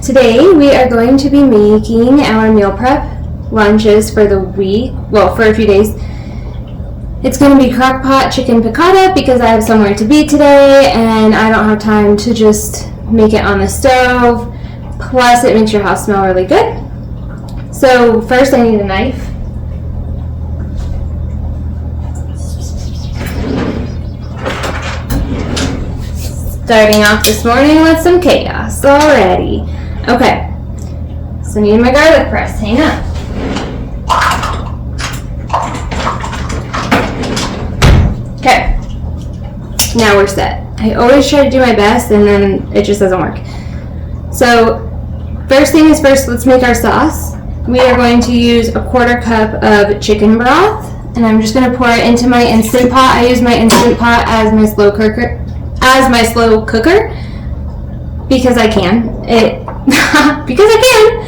Today we are going to be making our meal prep lunches for the week, well, for a few days. It's going to be crock pot chicken piccata because I have somewhere to be today and I don't have time to just make it on the stove. Plus it makes your house smell really good. So first I need a knife. Starting off this morning with some chaos already. Okay, so I need my garlic press. Hang on. Okay, now we're set. I always try to do my best and then it just doesn't work. So first thing is first, let's make our sauce. We are going to use a 1/4 cup of chicken broth and I'm just going to pour it into my Instant Pot. I use my Instant Pot as my slow cooker. Because I can. Because I can.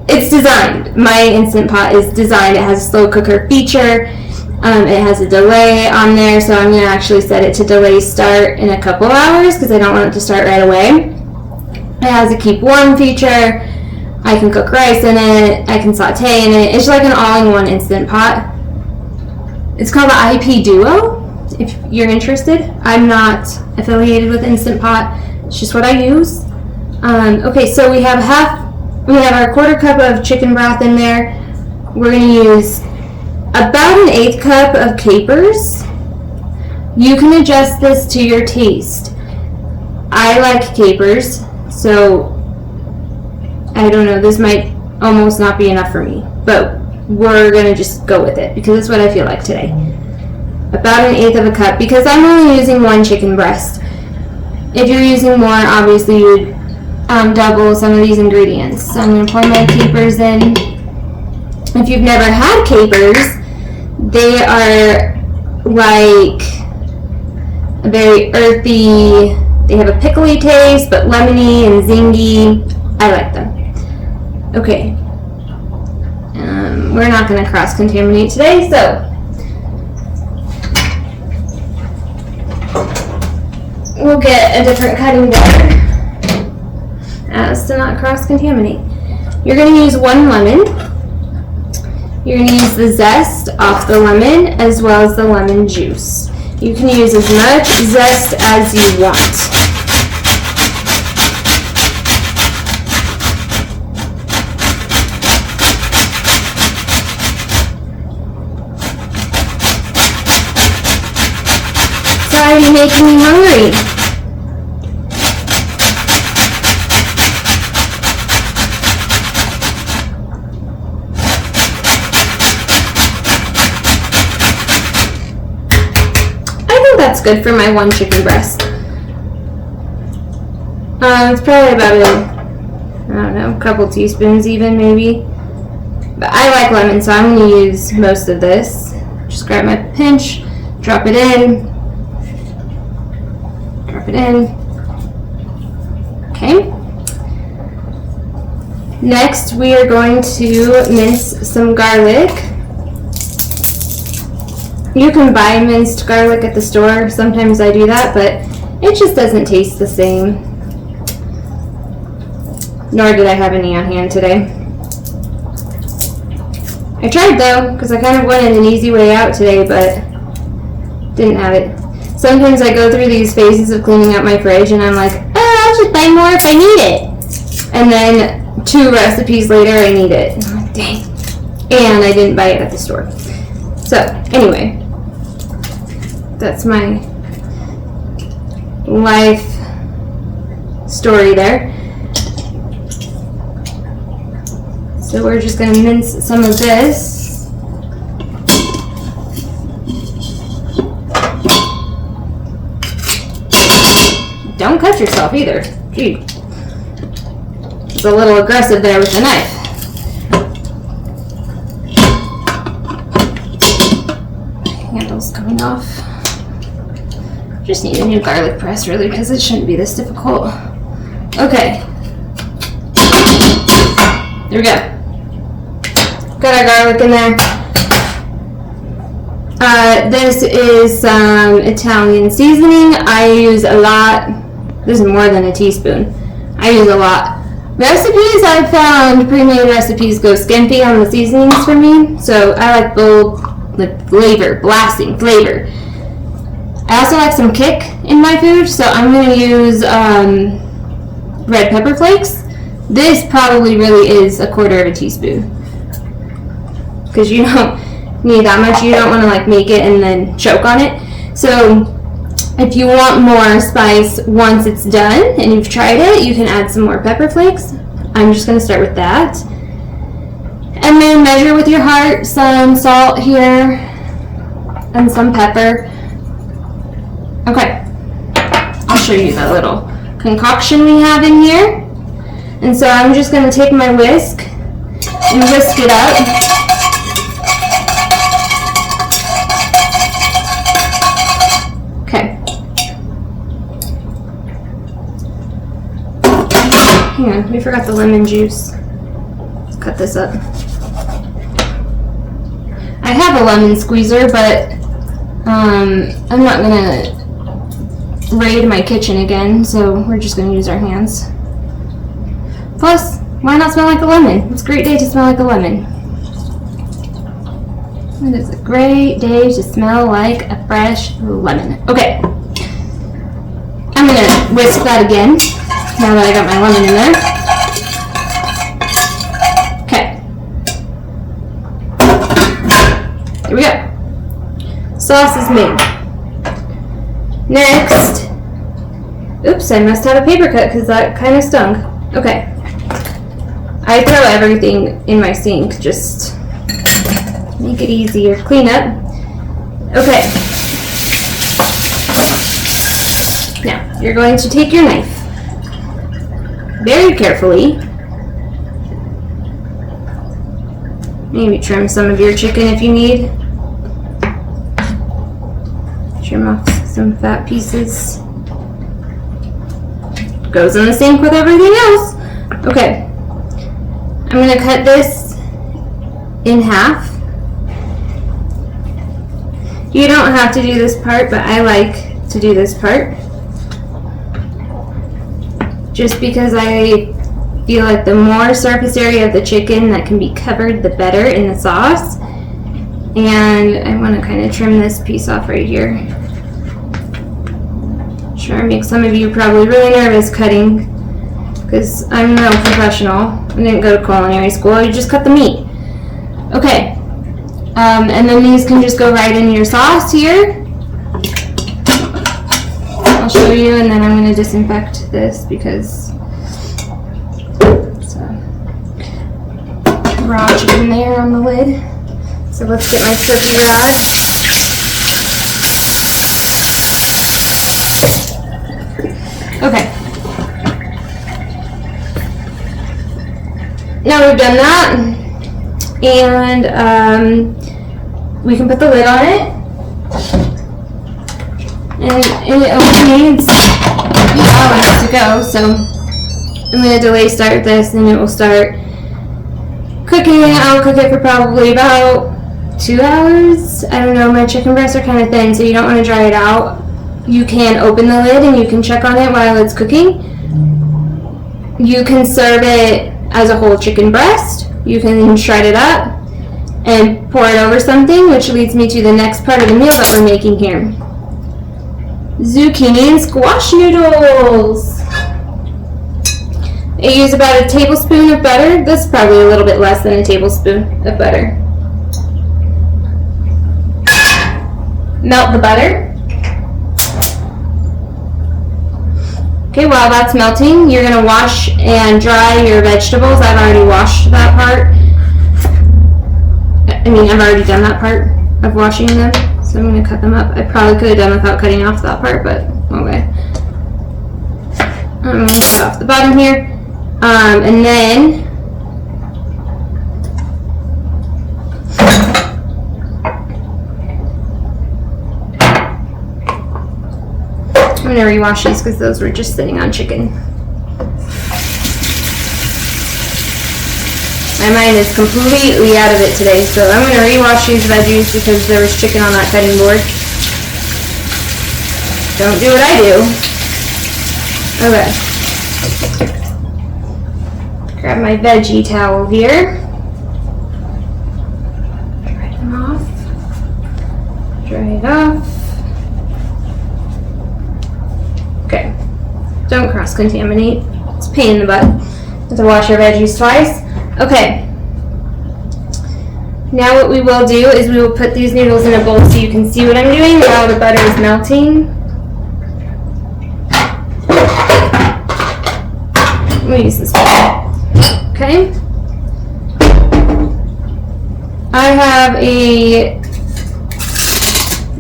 It's designed. My Instant Pot is designed. It has a slow cooker feature. It has a delay on there, so I'm going to actually set it to delay start in a couple hours because I don't want it to start right away. It has a keep warm feature. I can cook rice in it. I can saute in it. It's like an all-in-one Instant Pot. It's called the IP Duo. If you're interested, I'm not affiliated with Instant Pot. It's just what I use. Okay, so we have our 1/4 cup of chicken broth in there. We're going to use about an 1/8 cup of capers. You can adjust this to your taste. I like capers, so I don't know, this might almost not be enough for me, but we're going to just go with it because it's what I feel like today. About an 1/8 of a cup because I'm only using one chicken breast. If you're using more, obviously you would double some of these ingredients. So I'm going to pour my capers in. If you've never had capers, they are like a very earthy, they have a pickly taste, but lemony and zingy. I like them. Okay. We're not going to cross-contaminate today, so we'll get a different cutting board as to not cross-contaminate. You're going to use 1 lemon. You're going to use the zest off the lemon as well as the lemon juice. You can use as much zest as you want. Sorry, making me hungry. That's good for my 1 chicken breast. It's probably about a couple teaspoons even maybe. But I like lemon, so I'm going to use most of this. Just grab my pinch, drop it in. Drop it in. Okay. Next, we are going to mince some garlic. You can buy minced garlic at the store. Sometimes I do that, but it just doesn't taste the same. Nor did I have any on hand today. I tried though, because I kind of wanted an easy way out today, but didn't have it. Sometimes I go through these phases of cleaning out my fridge and I'm like, oh, I'll just buy more if I need it. And then 2 recipes later, I need it. I'm like, dang. And I didn't buy it at the store. So, anyway. That's my life story there. So we're just going to mince some of this. Don't cut yourself either. Gee. It's a little aggressive there with the knife. Handle's coming off. Just need a new garlic press really because it shouldn't be this difficult. Okay. There we go. Got our garlic in there. This is some Italian seasoning. I use a lot. This is more than a teaspoon. I use a lot Recipes, I've found pre-made recipes go skimpy on the seasonings for me, so I like bold, like flavor, blasting flavor. I also like some kick in my food, so I'm going to use red pepper flakes. This probably really is a quarter of a teaspoon, because you don't need that much. You don't want to like make it and then choke on it. So if you want more spice once it's done and you've tried it, you can add some more pepper flakes. I'm just going to start with that. And then measure with your heart some salt here and some pepper. Okay, I'll show you the little concoction we have in here. And so I'm just going to take my whisk and whisk it up. Okay. Hang on, we forgot the lemon juice. Let's cut this up. I have a lemon squeezer, but I'm not gonna raid my kitchen again, so we're just gonna use our hands. Plus, why not smell like a lemon? It's a great day to smell like a lemon. It is a great day to smell like a fresh lemon. Okay, I'm gonna whisk that again now that I got my lemon in there. Okay, here we go. Sauce is made. Next, oops, I must have a paper cut because that kind of stung. Okay, I throw everything in my sink, just make it easier. Clean up. Okay, now you're going to take your knife very carefully. Maybe trim some of your chicken if you need. Trim off some fat pieces. Goes in the sink with everything else. Okay, I'm going to cut this in half. You don't have to do this part, but I like to do this part. Just because I feel like the more surface area of the chicken that can be covered, the better in the sauce. And I want to kind of trim this piece off right here. Sure, make some of you probably really nervous cutting, because I'm no professional. I didn't go to culinary school. You just cut the meat. Okay, and then these can just go right in your sauce here. I'll show you, and then I'm going to disinfect this because it's raw chicken there on the lid. So let's get my cookie rod. Okay. Now we've done that, and we can put the lid on it. And it only needs a few hours to go, so I'm going to delay start this, and it will start cooking. I'll cook it for probably about 2 hours. I don't know, my chicken breasts are kind of thin, so you don't want to dry it out. You can open the lid and you can check on it while it's cooking. You can serve it as a whole chicken breast. You can shred it up and pour it over something, which leads me to the next part of the meal that we're making here. Zucchini and squash noodles. I use about a tablespoon of butter. This is probably a little bit less than a tablespoon of butter. Melt the butter. Okay, while that's melting, you're going to wash and dry your vegetables. I've already washed that part. I've already done that part of washing them. So I'm going to cut them up. I probably could have done without cutting off that part, but okay. I'm going to cut off the bottom here. And then I'm going to rewash these because those were just sitting on chicken. My mind is completely out of it today, so I'm going to rewash these veggies because there was chicken on that cutting board. Don't do what I do. Okay. Grab my veggie towel here. Dry them off. Dry it off. Okay. Don't cross-contaminate. It's a pain in the butt. Have to wash your veggies twice. Okay. Now what we will do is we will put these noodles in a bowl so you can see what I'm doing while the butter is melting. We'll use this bowl. Okay. I have a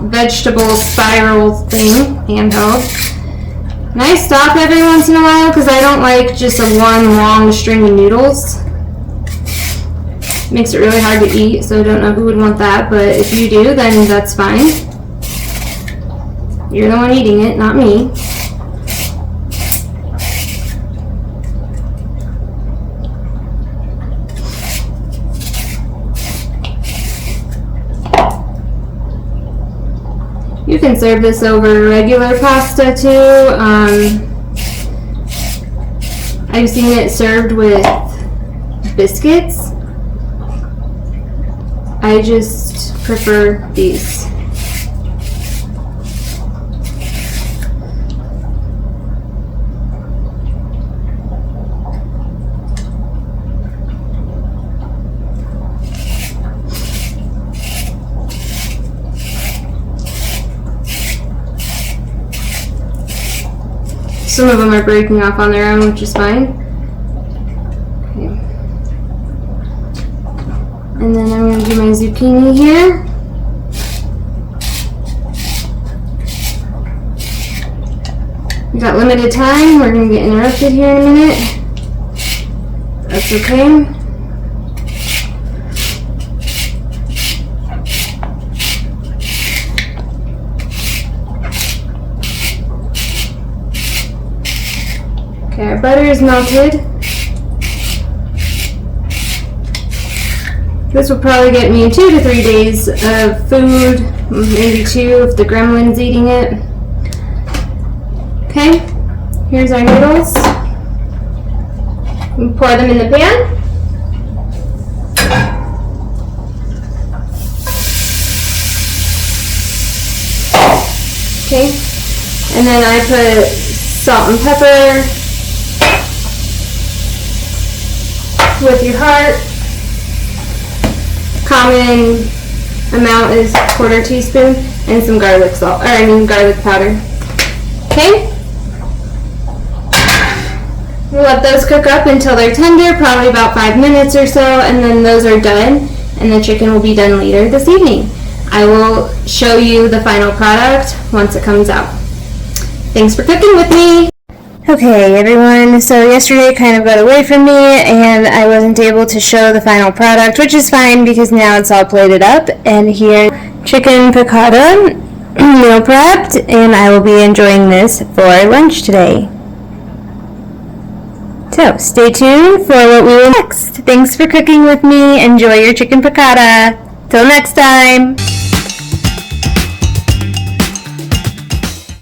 vegetable spiral thing, handheld. And I stop every once in a while because I don't like just a one long string of noodles. Makes it really hard to eat, so I don't know who would want that, but if you do, then that's fine. You're the one eating it, not me. You can serve this over regular pasta too. I've seen it served with biscuits. I just prefer these. Some of them are breaking off on their own, which is fine. Okay. And then I'm going to do my zucchini here. We got limited time. We're going to get interrupted here in a minute. That's okay. Okay, our butter is melted. This will probably get me 2 to 3 days of food, maybe 2 if the gremlin's eating it. Okay, here's our noodles. We pour them in the pan. Okay, and then I put salt and pepper with your heart. Common amount is 1/4 teaspoon, and some garlic salt, garlic powder. Okay? We'll let those cook up until they're tender, probably about 5 minutes or so, and then those are done, and the chicken will be done later this evening. I will show you the final product once it comes out. Thanks for cooking with me! Okay everyone, so yesterday kind of got away from me and I wasn't able to show the final product, which is fine because now it's all plated up. And here, chicken piccata, meal prepped, and I will be enjoying this for lunch today. So stay tuned for what we will next. Thanks for cooking with me. Enjoy your chicken piccata. Till next time.